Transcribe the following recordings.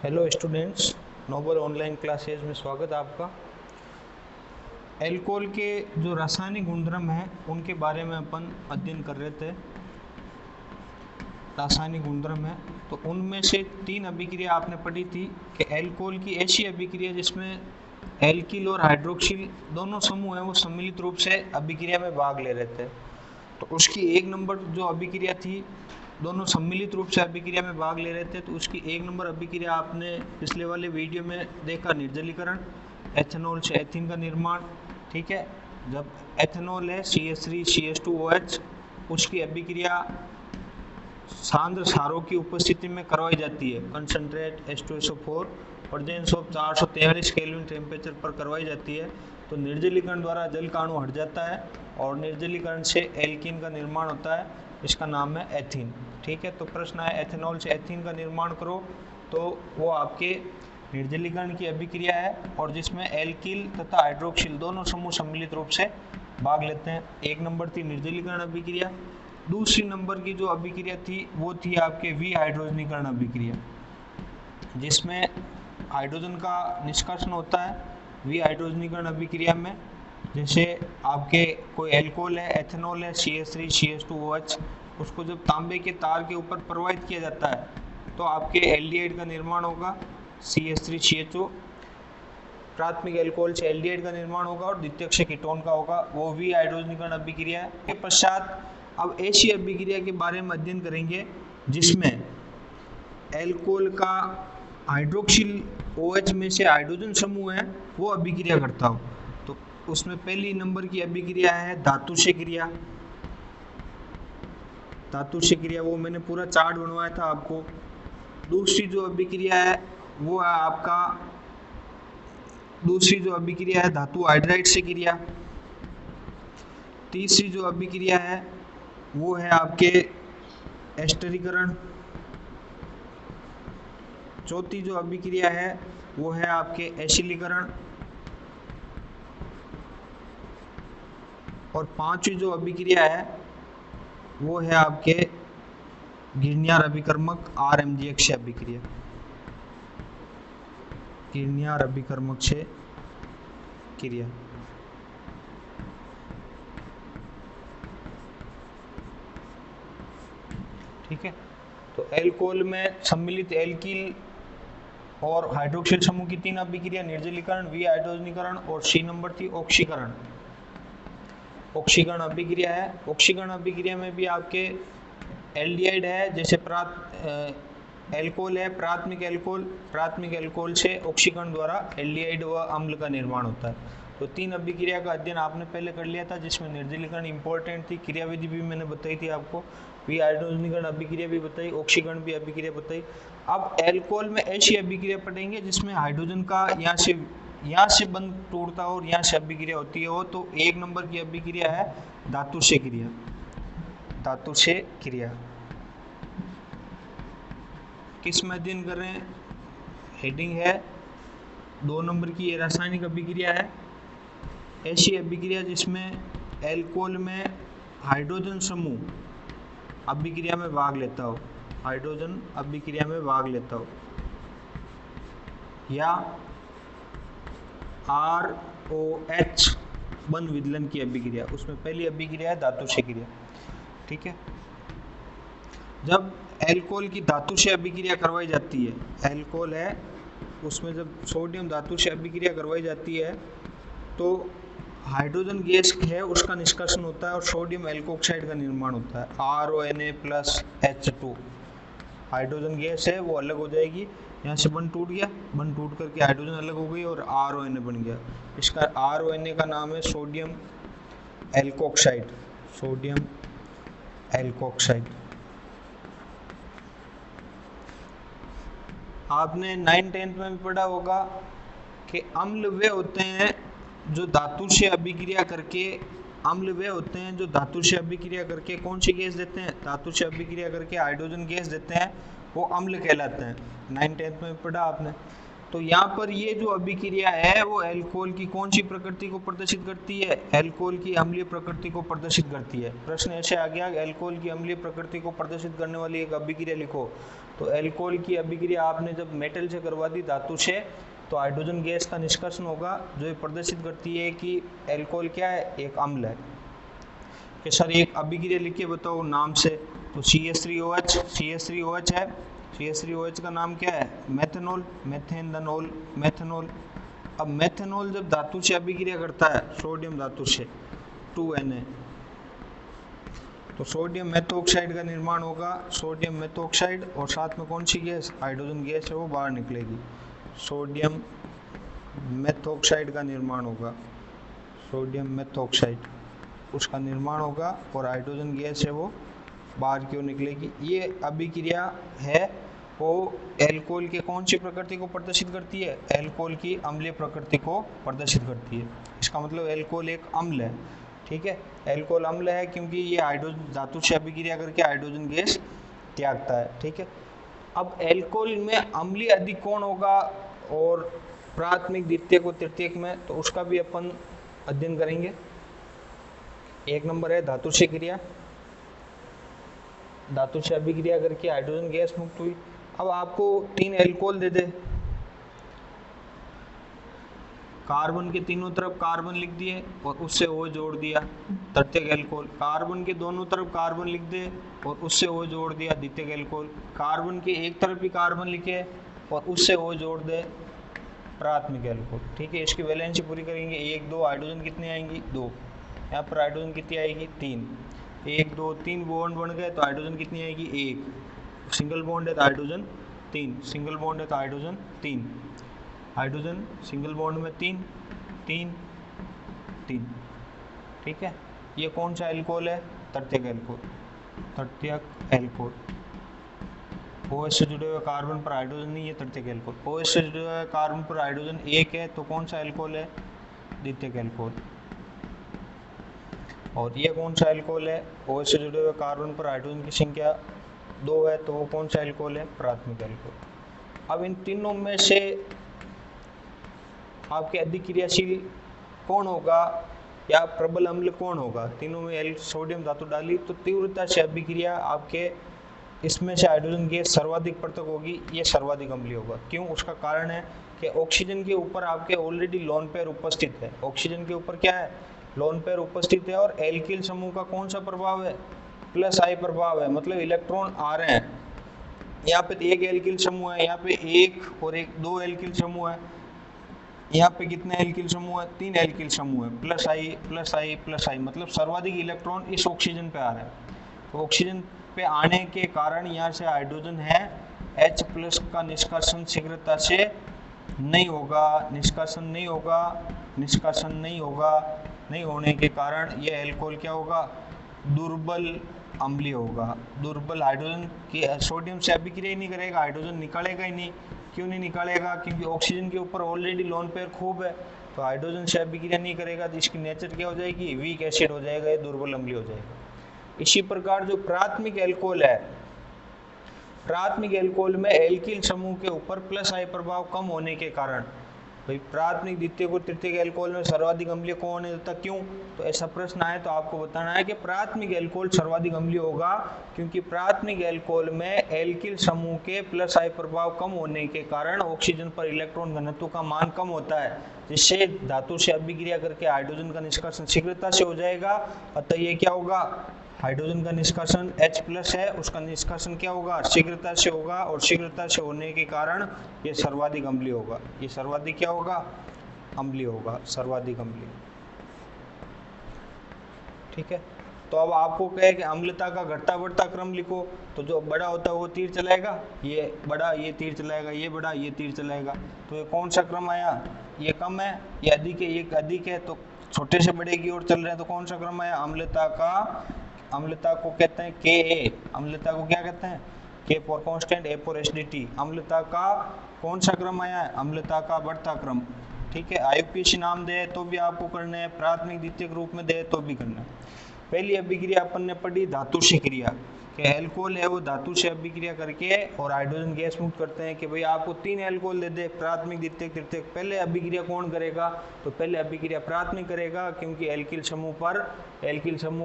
Hello students, Noble online classes में स्वागत है आपका। एल्कोहल के जो रासायनिक गुणधर्म हैं उनके बारे में अपन अध्ययन कर रहे थे। रासायनिक गुणधर्म है तो उनमें से 3 अभिक्रिया आपने पढ़ी थी कि एल्कोहल की ऐसी अभिक्रिया जिसमें एल्किल और हाइड्रोक्सिल दोनों समूह हैं वो सम्मिलित रूप से अभिक्रिया में भाग ले रहे थे। तो उसकी 1 नंबर जो अभिक्रिया थी, दोनों सम्मिलित रूप से अभिक्रिया में भाग ले रहे थे, तो उसकी 1 नंबर अभिक्रिया आपने पिछले वाले वीडियो में देखा, निर्जलीकरण, एथेनॉल से एथीन का निर्माण। ठीक है, जब एथेनॉल है CH3 CH2OH, उसकी अभिक्रिया सांद्र क्षारों की उपस्थिति में करवाई जाती है, concentrate H2SO4 presence of 443 kelvin temperature पर करवाई जाती है। तो निर्जलीकरण द्वारा जल का अणु हट जाता है और निर्जलीकरण से एल्कीन का निर्माण होता है, इसका नाम है एथीन। ठीक है, तो प्रश्न है एथेनॉल से एथीन का निर्माण करो, तो वो आपके निर्जलीकरण की अभिक्रिया है और जिसमें एल्किल तथा हाइड्रोक्सिल दोनों समूह सम्मिलित रूप से भाग लेते हैं। 1 नंबर थी निर्जलीकरण अभिक्रिया। दूसरी नंबर की जो अभिक्रिया थी वो थी आपके विहाइड्रोजनीकरण अभिक्रिया, जिसमें हाइड्रोजन का निष्कर्षण होता है विहाइड्रोजनीकरण अभिक्रिया में। जैसे आपके कोई एल्कोहल है, एथेनॉल है CH3 CH2OH, उसको जब तांबे के तार के ऊपर प्रवाहित किया जाता है तो आपके एल्डिहाइड का निर्माण होगा, CH3CHO। प्राथमिक एल्कोहल से एल्डिहाइड का निर्माण होगा और द्वितीयक से कीटोन का होगा, वो विहाइड्रोजनीकरण अभिक्रिया है। के पश्चात अब ऐसी अभिक्रिया के बारे में अध्ययन करेंगे जिसमें एल्कोहल का हाइड्रोक्सिल OH में से हाइड्रोजन समूह है वो अभिक्रिया करता हो। तो उसमें पहली नंबर की अभिक्रिया है धातु से क्रिया। धातु से क्रिया वो मैंने पूरा चार्ट बनवाया था आपको। दूसरी जो अभिक्रिया है वो है आपका, दूसरी जो अभिक्रिया है धातु हाइड्राइड से क्रिया। तीसरी जो अभिक्रिया है वो है आपके एस्टरीकरण। चौथी जो अभिक्रिया है वो है आपके एसिलीकरण। और पांचवी जो अभिक्रिया है वो है आपके गिरनियार अभिकर्मक RMGX से अभिक्रिया, गिरनियार अभिकर्मक से क्रिया। ठीक है, तो एल्कोहल में सम्मिलित एल्किल और हाइड्रोक्सिल समूह की 3 अभिक्रिया, निर्जलीकरण, विहाइड्रोजनीकरण और C नंबर थी ऑक्सीकरण। ऑक्सीकरण अभिक्रिया है। ऑक्सीकरण अभिक्रिया में भी आपके एल्डिहाइड है, जैसे एल्कोहल है प्राथमिक एल्कोहल से ऑक्सीकरण द्वारा एल्डिहाइड व अम्ल का निर्माण होता है। तो 3 अभिक्रिया का अध्ययन आपने पहले कर लिया था, जिसमें निर्जलीकरण इंपॉर्टेंट थी, क्रियाविधि भी मैंने बताई थी आपको, विहाइड्रोजनीकरण अभिक्रिया भी बताई, ऑक्सीकरण भी अभिक्रिया बताई। अब एल्कोहल में ऐसी अभिक्रिया पढ़ेंगे जिसमें हाइड्रोजन का यहाँ से बंध टूटता हो और यहाँ से अभिक्रिया होती हो। तो 1 नंबर की अभिक्रिया है धातु से क्रिया। धातु से क्रिया किस में अध्ययन कर रहे हैं, हेडिंग है 2 नंबर की, ये रासायनिक अभिक्रिया है। ऐसी अभिक्रिया जिसमें एल्कोहल में हाइड्रोजन समूह अभिक्रिया में भाग लेता हो, हाइड्रोजन अभिक्रिया में भाग लेता हो, या ROH बंध विदलन की अभिक्रिया, उसमें पहली अभिक्रिया है धातु से क्रिया। ठीक है, जब एल्कोहल की धातु से अभिक्रिया करवाई जाती है, एल्कोहल है उसमें जब सोडियम धातु से अभिक्रिया करवाई जाती है तो हाइड्रोजन गैस है उसका निष्कर्षण होता है और सोडियम एल्कोक्साइड का निर्माण होता है, RONA+H2। हाइड्रोजन गैस है वो अलग हो जाएगी, यहाँ से बंध टूट गया, बंध टूट करके हाइड्रोजन अलग हो गई और RONA बन गया। इसका RONA का नाम है सोडियम एल्कोक्साइड, सोडियम एल्कोक्साइड। आपने 9th-10th में भी पढ़ा होगा कि अम्ल वे होते हैं जो धातु से अभिक्रिया करके, अम्ल वे होते हैं जो धातु से अभिक्रिया करके कौन सी गैस देते हैं, धातु से अभिक्रिया करके हाइड्रोजन गैस देते हैं, वो अम्ल कहलाते हैं। 9th-10th में पढ़ा आपने। तो यहाँ पर ये जो अभिक्रिया है वो एल्कोहल की कौन सी प्रकृति को प्रदर्शित करती है? एल्कोहल की अम्लीय प्रकृति को प्रदर्शित करती है। प्रश्न ऐसे आ गया, एल्कोहल की अम्लीय प्रकृति को प्रदर्शित करने वाली एक अभिक्रिया लिखो। तो एल्कोहल की अभिक्रिया आपने जब मेटल से करवा दी, धातु से, तो हाइड्रोजन गैस का निष्कर्षण होगा जो ये प्रदर्शित करती है कि एल्कोहल क्या है, एक अम्ल है। कि सर एक अभिक्रिया लिख के बताओ नाम से। तो CH3OH, CH3OH है, CH3OH का नाम क्या है? Methanol, methanol, methanol. अब मेथेनॉल जब धातु से अभिक्रिया करता है, सोडियम धातु से 2Na, तो सोडियम मेथॉक्साइड का निर्माण होगा, सोडियम मेथॉक्साइड, और साथ में कौन सी गैस, हाइड्रोजन गैस है, वो बाहर निकलेगी। सोडियम मेथॉक्साइड का निर्माण होगा, सोडियम मेथॉक्साइड, उसका निर्माण होगा, और हाइड्रोजन गैस है वो बाहर की ओर निकलेगी। ये अभिक्रिया है वो एल्कोहल के कौन सी प्रकृति को प्रदर्शित करती है? एल्कोहल की अम्लीय प्रकृति को प्रदर्शित करती है। इसका मतलब एल्कोहल एक अम्ल है। ठीक है, एल्कोहल अम्ल है क्योंकि ये हाइड्रोजन धातु से अभिक्रिया करके हाइड्रोजन गैस त्यागता है। ठीक है, अब एल्कोहल में अम्लीय अधिक कौन होगा और प्राथमिक, द्वितीयक और तृतीयक में, तो उसका भी अपन अध्ययन करेंगे। एक नंबर है धातु से क्रिया, धातु से अभिक्रिया करके हाइड्रोजन गैस मुक्त हुई। अब आपको 3 एल्कोहल दे दे, कार्बन के तीनों तरफ कार्बन लिख दिए और उससे O जोड़ दिया, तृतीयक एल्कोहल। कार्बन के दोनों तरफ कार्बन लिख दे और उससे O जोड़ दिया, द्वितीयक एल्कोहल। कार्बन के एक तरफ भी कार्बन लिखे और उससे O जोड़ दे, प्राथमिक एल्कोहल। ठीक है, इसकी वैलेंसी पूरी करेंगे, 1 2 हाइड्रोजन कितनी आएंगी? 2। यहाँ पर हाइड्रोजन कितनी आएगी? 3। 1 2 3 बॉन्ड बन गए तो हाइड्रोजन कितनी आएगी? 1। सिंगल बॉन्ड है तो हाइड्रोजन 3, सिंगल बॉन्ड है तो हाइड्रोजन 3, हाइड्रोजन सिंगल बॉन्ड में 3 3 3। ठीक है, ये कौन सा एल्कोहल है? तृतीयक एल्कोहल, तृतीयक एल्कोहल। OH से जुड़े हुए कार्बन पर हाइड्रोजन नहीं, ये तृतीयक एल्कोहल। OH से जुड़े हुए कार्बन पर हाइड्रोजन 1 है तो कौन सा एल्कोहल है? द्वितीयक एल्कोहल। और ये कौन सा एल्कोहल है? OH से जुड़े हुए कार्बन पर हाइड्रोजन की संख्या 2 है तो वो कौन सा एल्कोहल है? प्राथमिक एल्कोहल। अब इन तीनों में से आपके अधिक क्रियाशील कौन होगा या प्रबल अम्ल कौन होगा? तीनों में सोडियम धातु डाली तो तीव्रता से अभिक्रिया आपके इसमें से हाइड्रोजन गैस सर्वाधिक पृथक होगी, ये सर्वाधिक अम्लीय होगा। क्यों? उसका कारण है कि ऑक्सीजन के ऊपर आपके ऑलरेडी लोन पेयर उपस्थित है। ऑक्सीजन के ऊपर क्या है? लोन पेयर उपस्थित है। और एल्किल समूह का कौन सा प्रभाव है? प्लस आई प्रभाव है, मतलब इलेक्ट्रॉन आ रहे हैं। यहाँ पे एक एल्किल समूह है, यहाँ पे एक और एक 2 एल्किल समूह है, यहाँ पे कितने एल्किल समूह है? 3 एल्किल समूह है। प्लस आई प्लस आई प्लस आई, मतलब सर्वाधिक इलेक्ट्रॉन इस ऑक्सीजन पे आ रहे हैं। तो ऑक्सीजन पे आने के कारण यहाँ से हाइड्रोजन है, H+ का निष्कर्षण शीघ्रता से नहीं होगा, निष्कर्षण नहीं होगा, निष्कर्षण नहीं होगा। नहीं होने के कारण ये एल्कोहल क्या होगा? दुर्बल अम्लीय होगा। दुर्बल, हाइड्रोजन की सोडियम से अभिक्रिया ही नहीं करेगा, हाइड्रोजन निकालेगा ही नहीं। क्यों नहीं निकालेगा? क्योंकि ऑक्सीजन के ऊपर ऑलरेडी लोन पेयर खूब है, तो हाइड्रोजन से अभिक्रिया नहीं करेगा तो इसकी नेचर क्या हो जाएगी? वीक एसिड हो जाएगा, ये दुर्बल अम्लीय हो जाएगा। इसी प्रकार जो प्राथमिक एल्कोहल है, प्राथमिक एल्कोहल में एल्किल समूह के ऊपर प्लस आई प्रभाव कम होने के कारण, भाई प्राथमिक, द्वितीयक और तृतीयक एल्कोहल में सर्वाधिक अम्लीय कौन है? तक क्यों? तो ऐसा प्रश्न आए तो आपको बताना है कि प्राथमिक एल्कोहल सर्वाधिक अम्लीय होगा क्योंकि प्राथमिक एल्कोहल में एल्किल समूह के प्लस आई प्रभाव कम होने के कारण ऑक्सीजन पर इलेक्ट्रॉन घनत्व का मान कम होता है, जिससे धातु से अभिक्रिया करके हाइड्रोजन का निष्कर्षण शीघ्रता से हो जाएगा। अतः ये क्या होगा? हाइड्रोजन का निष्कर्षण H+ है, उसका निष्कर्षण क्या होगा? शीघ्रता से होगा, और शीघ्रता से होने के कारण ये सर्वाधिक अम्लीय होगा। ये सर्वाधिक क्या होगा? अम्लीय होगा, सर्वाधिक अम्लीय। ठीक है, तो अब आपको कहे कि अम्लता का घटता बढ़ता क्रम लिखो, तो जो बड़ा होता है वो तीर चलाएगा, ये बड़ा ये तीर चलाएगा, ये बड़ा ये तीर चलाएगा। तो ये कौन सा क्रम आया? ये कम है, ये अधिक है, ये अधिक है, तो छोटे से बड़े की ओर चल रहे हैं। तो कौन सा क्रम आया? अम्लता का, अम्लता को कहते हैं Ka, अम्लता को क्या कहते हैं? K for constant, A for acidity. अम्लता का कौन सा क्रम आया है? अम्लता का बढ़ता क्रम। ठीक है, IUPAC नाम दे तो भी आपको करना है, प्राथमिक द्वितीयक रूप में दे तो भी करना है। पहली अभिक्रिया अपन ने पढ़ी धातु से क्रिया। कि एल्कोहल है वो धातु से अभिक्रिया करके और हाइड्रोजन गैस मुक्त करते हैं। कि भाई आपको 3 एल्कोहल दे दे, प्राथमिक द्वितीयक तृतीयक, पहले अभिक्रिया कौन करेगा? तो पहले अभिक्रिया प्राथमिक करेगा, क्योंकि एल्किल समूह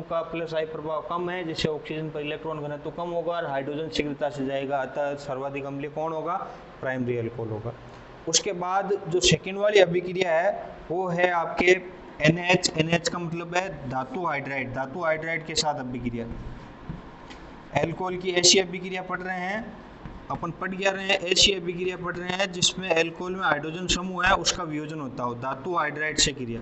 का प्लस आई प्रभाव कम है, जिससे ऑक्सीजन पर इलेक्ट्रॉन घनत्व कम होगा और हाइड्रोजन शीघ्रता से जाएगा, अतः सर्वाधिक अम्लीय कौन होगा? प्राइमरी एल्कोहल होगा। उसके बाद जो सेकेंड वाली अभिक्रिया है वो है आपके NH का मतलब है धातु हाइड्राइड के साथ अभिक्रिया। एल्कोहल की ऐसी अभिक्रिया पढ़ रहे हैं, अपन पढ़ क्या रहे हैं, ऐसी अभिक्रिया पढ़ रहे हैं जिसमें एल्कोहल में हाइड्रोजन समूह है उसका वियोजन होता हो, धातु हाइड्राइड से क्रिया।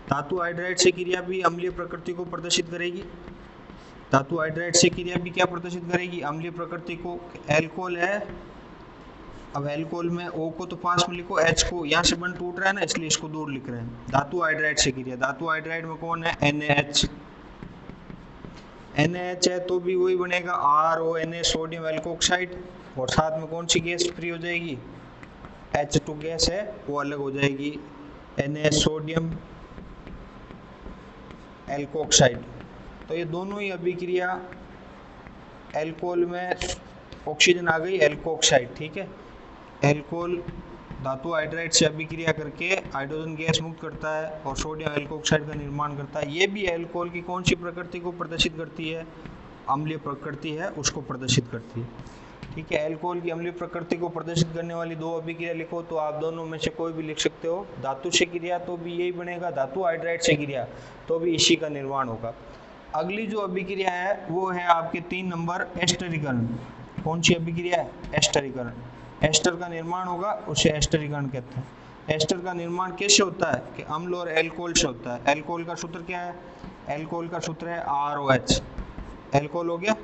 धातु हाइड्राइड से क्रिया भी अम्लीय प्रकृति को प्रदर्शित करेगी। धातु हाइड्राइड से क्रिया भी क्या प्रदर्शित करेगी? अम्लीय प्रकृति को। एल्कोहल है, अब एल्कोहल में O को तो पास में लिखो, H को यहाँ से बंद टूट रहा है ना, इसलिए इसको दूर लिख रहे हैं। धातु हाइड्राइड से क्रिया, धातु हाइड्राइड में कौन है? NaH है तो भी वही बनेगा RONA, सोडियम एल्कोक्साइड, और साथ में कौन सी गैस फ्री हो जाएगी? H2 गैस है वो अलग हो जाएगी, Na सोडियम एल्कोक्साइड। तो ये दोनों ही अभिक्रिया, एल्कोहल में ऑक्सीजन आ गई एल्कोक्साइड, ठीक है। एल्कोहल धातु हाइड्राइड से अभिक्रिया करके हाइड्रोजन गैस मुक्त करता है और सोडियम एल्कोक्साइड का निर्माण करता है। ये भी एल्कोहल की कौन सी प्रकृति को प्रदर्शित करती है? अम्लीय प्रकृति है उसको प्रदर्शित करती है, ठीक है। एल्कोहल की अम्लीय प्रकृति को प्रदर्शित करने वाली 2 अभिक्रिया लिखो, तो आप दोनों में से कोई भी लिख सकते हो। धातु से क्रिया तो भी यही बनेगा, धातु हाइड्राइड से क्रिया तो भी इसी का निर्माण होगा। अगली जो अभिक्रिया है वो है आपके 3 नंबर एस्टरीकरण। कौन सी अभिक्रिया है? एस्टरीकरण। एस्टर का निर्माण होगा, उसे एस्टरीकरण कहते हैं। एस्टर का निर्माण कैसे होता है? कि अम्ल और एल्कोहल से होता है। एल्कोहल का सूत्र क्या है? एल्कोहल का सूत्र है ROH। एल्कोहल हो गया,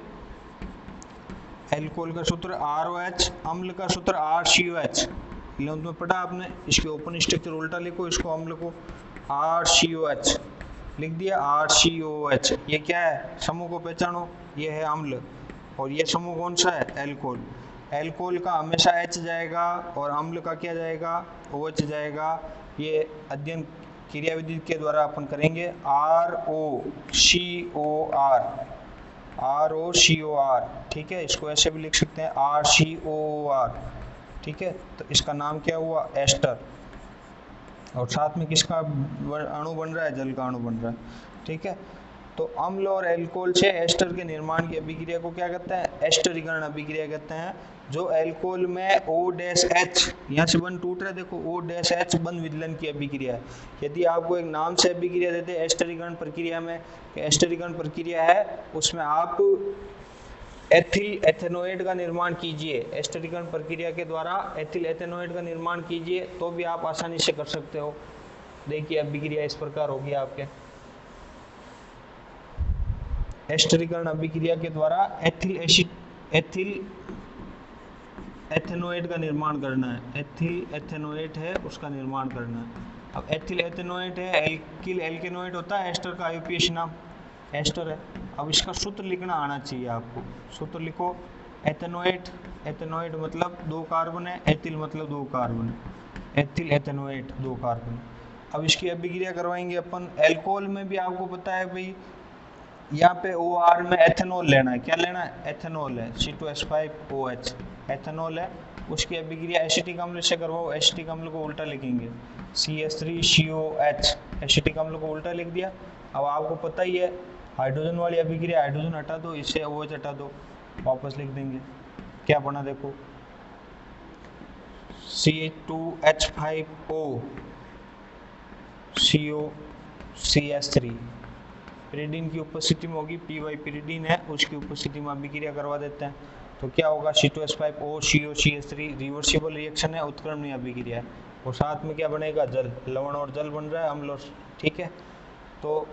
एल्कोहल का सूत्र ROH, अम्ल का सूत्र RCOH। 11th में पढ़ा आपने, इसके ओपन स्ट्रक्चर उल्टा लिखो, इसको अम्ल को RCOH लिख दिया, RCOH। ये क्या है? समूह को पहचानो, ये है अम्ल और ये समूह कौन सा है? एल्कोहल। एल्कोहल का हमेशा H जाएगा और अम्ल का क्या जाएगा? OH जाएगा। ये अध्ययन क्रियाविधि के द्वारा अपन करेंगे। ROCOR, ठीक है। इसको ऐसे भी लिख सकते हैं RCOR, ठीक है। तो इसका नाम क्या हुआ? एस्टर। और साथ में किसका अणु बन रहा है? जल का अणु बन रहा है, ठीक है। तो अम्ल और एल्कोहल से एस्टर के निर्माण की अभिक्रिया को क्या कहते हैं? एस्टरीकरण अभिक्रिया कहते हैं। जो एल्कोहल में OH, यहाँ से बंद टूट रहा है, देखो OH बंद विदलन की अभिक्रिया है। यदि आपको एक नाम से अभिक्रिया देते हैं एस्टरीकरण प्रक्रिया में, एस्टरीकरण प्रक्रिया है उसमें आप एथिल एथेनोएट का निर्माण कीजिए, एस्टरीकरण प्रक्रिया के द्वारा एथिल एथेनोएट का निर्माण कीजिए तो भी आप आसानी से कर सकते हो। देखिए अभिक्रिया इस प्रकार होगी आपके। एस्टरीकरण अभिक्रिया के द्वारा एथिल एथेनोएट का निर्माण करना है। एथिल एथेनोएट है उसका निर्माण करना है। अब एथिल एथेनोएट है, एल्किल एल्केनोएट होता है, एस्टर का आईयूपीएच नाम एस्टर है। अब इसका सूत्र लिखना आना चाहिए आपको। सूत्र लिखो, एथेनोएट, एथेनोएट मतलब 2 कार्बन है, एथिल मतलब 2 कार्बन है, एथिल एथेनोएट 2 कार्बन। अब इसकी अभिक्रिया करवाएंगे अपन। एल्कोहल में भी आपको पता है भाई, यहाँ पे OR में एथेनॉल लेना है। क्या लेना है? एथेनॉल है, C2H5OH एथेनॉल है। उसकी अभिक्रिया एसिटिक अम्ल से करवाओ। एसिटिक अम्ल को उल्टा लिखेंगे, CH3COH। एसिटिक अम्ल को उल्टा लिख दिया। अब आपको पता ही है हाइड्रोजन वाली अभिक्रिया, हाइड्रोजन हटा दो, इससे OH हटा दो, वापस लिख देंगे। क्या बना देखो, C2H5O COCH3। पिरिडीन की उपस्थिति में होगी, PY पिरिडीन है, उसकी उपस्थिति में अभिक्रिया करवा देते हैं। तो क्या होगा? C2H5O COCH3 रिवर्सिबल रिएक्शन है, उत्क्रमणीय अभिक्रिया है। और साथ में क्या बनेगा? जल, लवण और जल बन रहा है, अम्ल, ठीक है। तो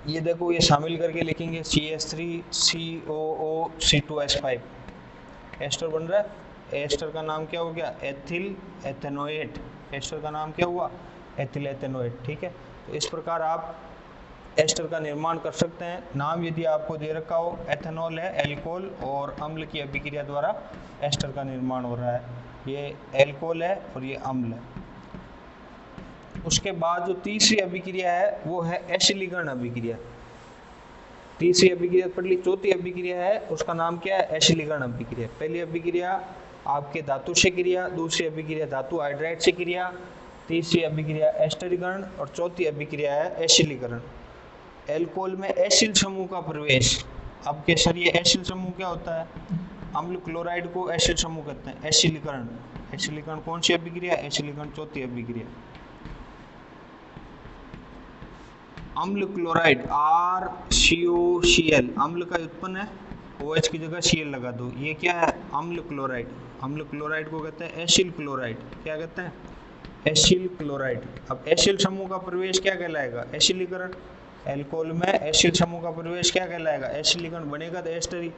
ये देखो, ये शामिल करके लिखेंगे CH3COO C2H5 एस्टर बन रहा है। एस्टर का नाम क्या हो गया? Ethyl ethanoate. एस्टर का नाम क्या हुआ? एथिल एथेनोएट, ठीक है। तो इस प्रकार आप एस्टर का निर्माण कर सकते हैं। नाम यदि आपको दे रखा हो, एथेनॉल है एल्कोहल और अम्ल की अभिक्रिया द्वारा एस्टर का निर्माण हो रहा है। ये एल्कोहल है और ये अम्ल है। उसके बाद जो तीसरी अभिक्रिया है वो है एसिलीकरण अभिक्रिया। तीसरी अभिक्रिया पढ़ ली। चौथी अभिक्रिया है उसका नाम क्या है, एसिलीकरण अभिक्रिया। पहली अभिक्रिया आपके धातु से क्रिया, दूसरी अभिक्रिया धातु हाइड्राइड से क्रिया, तीसरी अभिक्रिया एस्टरीकरण और चौथी अभिक्रिया है एसिलीकरण। एल्कोहल में एसिल समूह का प्रवेश। अब के सर ये एसिल समूह क्या होता है, अम्ल क्लोराइड को एसिल समूह कहते हैं। एसिलीकरण, एसिलीकरण कौन सी अभिक्रिया, एसिलीकरण चौथी अभिक्रिया। अम्ल क्लोराइड RCOCl, अम्ल का उत्पन्न है, OH की जगह Cl लगा दो, ये क्या है अम्ल क्लोराइड। अम्ल क्लोराइड को कहते हैं एसिल क्लोराइड। क्या कहते हैं, एसिल क्लोराइड। अब एसिल समूह का प्रवेश क्या कहलाएगा, एसिलीकरण। एल्कोहल में एसिल समूह का प्रवेश क्या कहलाएगा, एसिलीकरण। बनेगा तो एस्टरी।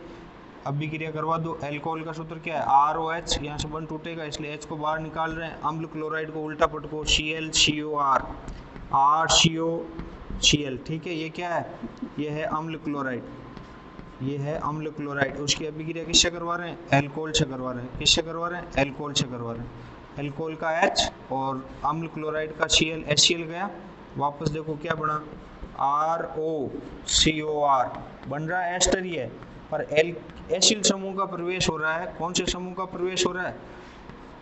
अभिक्रिया करवा दो। एल्कोहल का सूत्र क्या है, ROH, यहाँ से बंद टूटेगा इसलिए H को बाहर निकाल रहे हैं। अम्ल क्लोराइड को उल्टा पटको, ClCOR, RCOCl, ठीक है। ये क्या है, ये है अम्ल क्लोराइड, ये है अम्ल क्लोराइड। उसकी अभिक्रिया किससे करवा रहे हैं, एल्कोहल से करवा रहे हैं। किससे करवा रहे हैं, एल्कोहल से करवा रहे हैं। एल्कोहल का H और अम्ल क्लोराइड का Cl, HCl गया। वापस देखो क्या बना, ROCOR बन रहा है, एस्टर ही है, पर एसिल समूह का प्रवेश हो रहा है। कौन से समूह का प्रवेश हो रहा है,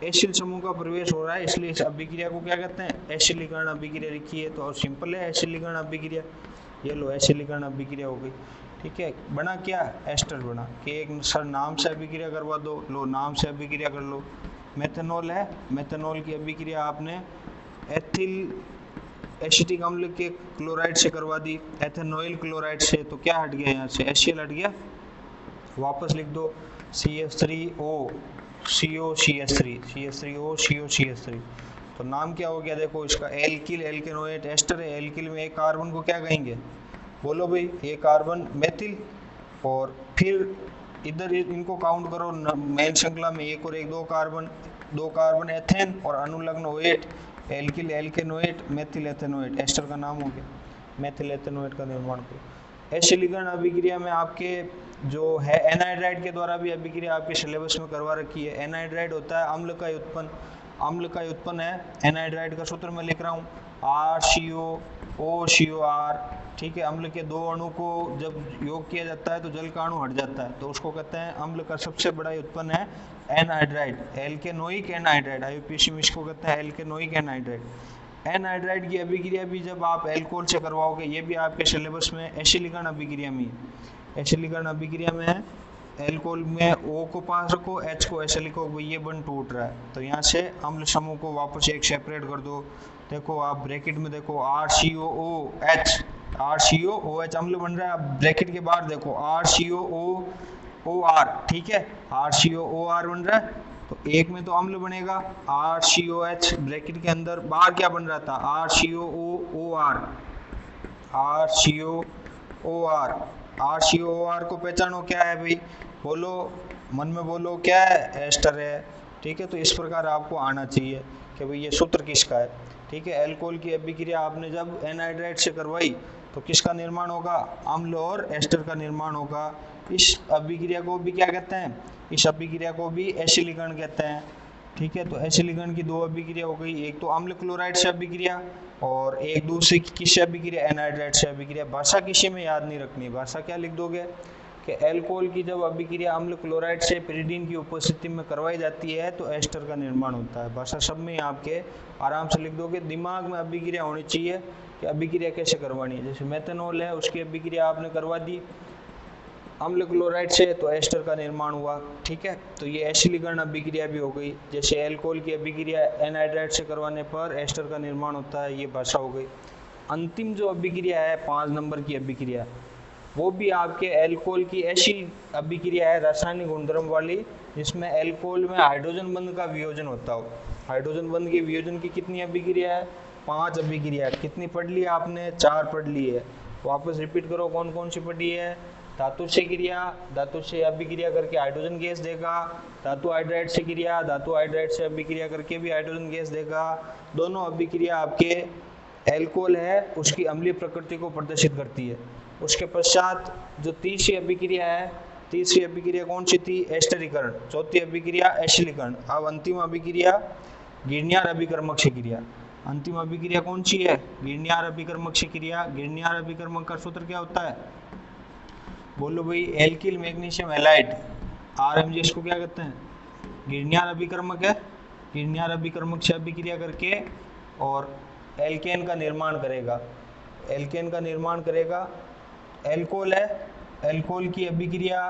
एसिल समूह का प्रवेश हो रहा है, इसलिए इस अभिक्रिया को क्या कहते हैं, एसिलीकरण अभिक्रिया लिखी है। तो और सिंपल है एसिलीकरण अभिक्रिया। ये लो एसिलीकरण अभिक्रिया हो गई, ठीक है। बना क्या, एस्टर बना। कि एक सर नाम से अभिक्रिया करवा दो, लो नाम से अभिक्रिया कर लो। मेथनॉल है, मेथनॉल की अभिक्रिया आपने एथिल एसिटिक अम्ल के क्लोराइड से करवा दी, एथेनॉइल क्लोराइड से, तो क्या हट गया यहाँ से, HCl हट गया। वापस लिख दो CH3O COCH3, CH3O COCH3। तो नाम क्या हो गया, देखो इसका एल्किल एल्केनोएट एस्टर है। एल्किल में एक कार्बन को क्या कहेंगे, बोलो भाई, ये कार्बन मेथिल। और फिर इधर इनको काउंट करो, मेन श्रृंखला में एक और एक दो कार्बन एथेन और अनुलग्न OH, alkyl alkanoate methyl ethanoate, ester का नाम हो गया। मेथिल एथेनोएट का निर्माण करो। एसिलीकरण अभिक्रिया में आपके जो है एनहाइड्राइड के द्वारा भी अभिक्रिया आपके सिलेबस में करवा रखी है। एनहाइड्राइड होता है अम्ल का उत्पन्न, अम्ल का उत्पन्न है एनहाइड्राइड का सूत्र मैं लिख रहा हूँ, RCOOCOR, ठीक है। अम्ल के दो अणु को जब योग किया जाता है तो जल का अणु हट जाता है, तो उसको कहते हैं अम्ल का सबसे बड़ा उत्पन्न है एनहाइड्राइड, एल्केनोइक एनहाइड्राइड। IUPAC में इसको कहते हैं एल्केनोइक एनहाइड्राइड। एनहाइड्राइड की अभिक्रिया भी जब आप एल्कोहल से करवाओगे, ये भी आपके सिलेबस में एसिलीकरण अभिक्रिया में है। एसिलीकरण अभिक्रिया में है, एल्कोहल में O को पास रखो, H को ऐसे लिखो, ये बन टूट रहा है, तो यहाँ से अम्ल समूह को वापस एक सेपरेट कर दो। देखो आप ब्रैकेट में देखो RCOOH, RCOOH अम्ल बन रहा है। आप ब्रैकेट के बाहर देखो RCOOR, ठीक है, RCOOR बन रहा है। तो एक में तो अम्ल बनेगा RCOH, ब्रैकेट के अंदर बाहर क्या बन रहा था, RCOOR, RCOOR को पहचानो क्या है भाई, बोलो मन में बोलो, क्या है, एस्टर है, ठीक है। तो इस प्रकार आपको आना चाहिए कि भाई ये सूत्र किसका है, ठीक है। एल्कोहल की अभिक्रिया आपने जब एनहाइड्राइड से करवाई तो किसका निर्माण होगा, अम्ल और एस्टर का निर्माण होगा। इस अभिक्रिया को भी क्या कहते हैं, इस अभिक्रिया को भी एसिलीकरण कहते हैं, ठीक है। तो एसिलीकरण की दो अभिक्रिया हो गई, एक तो अम्ल क्लोराइड से अभिक्रिया और एक दूसरी किससे अभिक्रिया, एनहाइड्राइड से अभिक्रिया। भाषा किसी में याद नहीं रखनी, भाषा क्या लिख दोगे कि एल्कोहल की जब अभिक्रिया अम्ल क्लोराइड से पिरिडीन की उपस्थिति में करवाई जाती है तो एस्टर का निर्माण होता है। भाषा सब में आपके आराम से लिख दोगे। दिमाग में अभिक्रिया होनी चाहिए कि अभिक्रिया कैसे करवानी है। जैसे मेथनॉल है, उसकी अभिक्रिया आपने करवा दी अम्ल क्लोराइड से, तो एस्टर का निर्माण हुआ, ठीक है। तो ये एसिलीकरण अभिक्रिया भी हो गई। जैसे एल्कोहल की अभिक्रिया एनहाइड्राइड से करवाने पर एस्टर का निर्माण होता है, ये भाषा हो गई। अंतिम जो अभिक्रिया है 5 नंबर की अभिक्रिया, वो भी आपके एल्कोहल की ऐसी अभिक्रिया है रासायनिक गुणधर्म वाली, जिसमें एल्कोहल में हाइड्रोजन बंध का वियोजन होता हो। हाइड्रोजन बंध के वियोजन की कितनी अभिक्रिया है, 5 अभिक्रिया। कितनी पढ़ ली आपने, 4 पढ़ ली है। वापस रिपीट करो कौन कौन सी पढ़ी है। धातु से क्रिया, धातु से अभिक्रिया करके हाइड्रोजन गैस देगा। धातु हाइड्राइड से क्रिया, धातु हाइड्राइड से अभिक्रिया करके भी हाइड्रोजन गैस देगा। दोनों अभिक्रिया आपके एल्कोहल है उसकी अम्लीय प्रकृति को प्रदर्शित करती है। उसके पश्चात जो तीसरी अभिक्रिया है, तीसरी अभिक्रिया कौन सी थी, एस्टरीकरण। चौथी अभिक्रिया एसिलीकरण। अब अंतिम अभिक्रिया गिरनियार अभिकर्मक से क्रिया। अंतिम अभिक्रिया कौन सी है, गिरनियार अभिकर्मक से क्रिया। गिरनियार अभिकर्मक का सूत्र क्या होता है, बोलो भाई, एल्किल मैग्नीशियम हैलाइड RMgS को क्या कहते हैं? गिरनियार अभिकर्मक है। गिरनियार अभिकर्मक से अभिक्रिया करके और एल्केन का निर्माण करेगा। एल्केन का निर्माण करेगा। एल्कोहल है, एल्कोहल की अभिक्रिया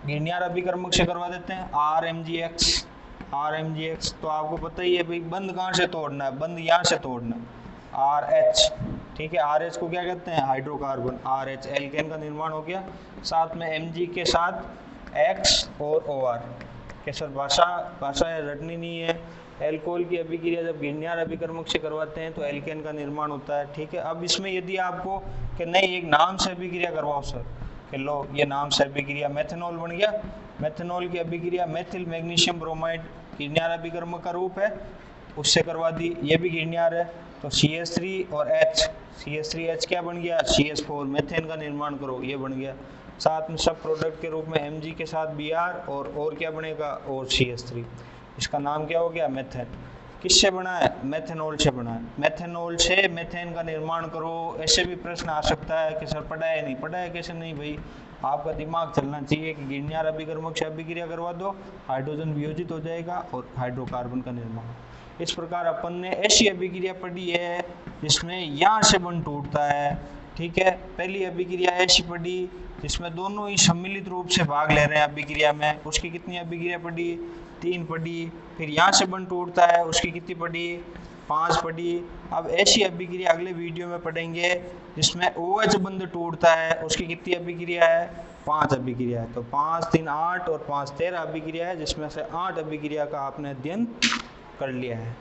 गिरनियार अभिकर्मक से करवा देते हैं, RMgX। RMgX तो आपको पता ही है भाई, बंद कहाँ से तोड़ना है? बंद यहाँ से तोड़ना है, RH। ठीक है, RH को क्या कहते हैं? Hydrocarbon, RH। एल्केन का निर्माण हो गया, साथ में Mg के साथ X और OR। क्या सर भाषा है, रटनी नहीं है। एल्कोहल की अभिक्रिया जब गिरनियार अभिकर्मक से करवाते हैं तो एल्केन का निर्माण होता है। ठीक है, अब इसमें यदि आपको कि नहीं एक नाम से अभिक्रिया करवाओ सर, कि लो ये नाम से अभिक्रिया मेथनॉल बन गया। मेथनॉल की अभिक्रिया मेथिल मैग्नीशियम ब्रोमाइड गिरनियार अभिकर्मक का रूप है, उससे करवा दी, ये भी गिरनियार है। तो CH3 और H, CH3H क्या बन गया? CH4, मेथेन का निर्माण करो, ये बन गया। साथ में सब प्रोडक्ट के रूप में Mg के साथ Br और क्या बनेगा? और CH3। इसका नाम क्या हो गया? मेथेन। किससे बना है? मेथेनॉल से बना है। मेथेनॉल से मेथेन का निर्माण करो। ऐसे भी प्रश्न आ सकता है कि सर पढ़ा है नहीं, पढ़ा है कैसे नहीं भाई, आपका दिमाग चलना चाहिए कि गिरनियार अभिकर्मक से अभिक्रिया करवा दो, हाइड्रोजन वियोजित हो जाएगा और हाइड्रोकार्बन का निर्माण। इस प्रकार अपन ने ऐसी अभिक्रिया पढ़ी है जिसमें यहाँ से बंध टूटता है। ठीक है, पहली अभिक्रिया ऐसी पढ़ी जिसमें दोनों ही सम्मिलित रूप से भाग ले रहे हैं अभिक्रिया में, उसकी कितनी अभिक्रिया पढ़ी? 3 पढ़ी। फिर यहाँ से बंध टूटता है, उसकी कितनी पढ़ी? 5 पढ़ी। अब ऐसी अभिक्रिया अगले वीडियो में पढ़ेंगे जिसमें OH बंध टूटता है, उसकी कितनी अभिक्रिया है? 5 अभिक्रिया है। तो 5 3 8 और 5 13 अभिक्रिया है, जिसमें से 8 अभिक्रिया का आपने अध्ययन कर लिया है।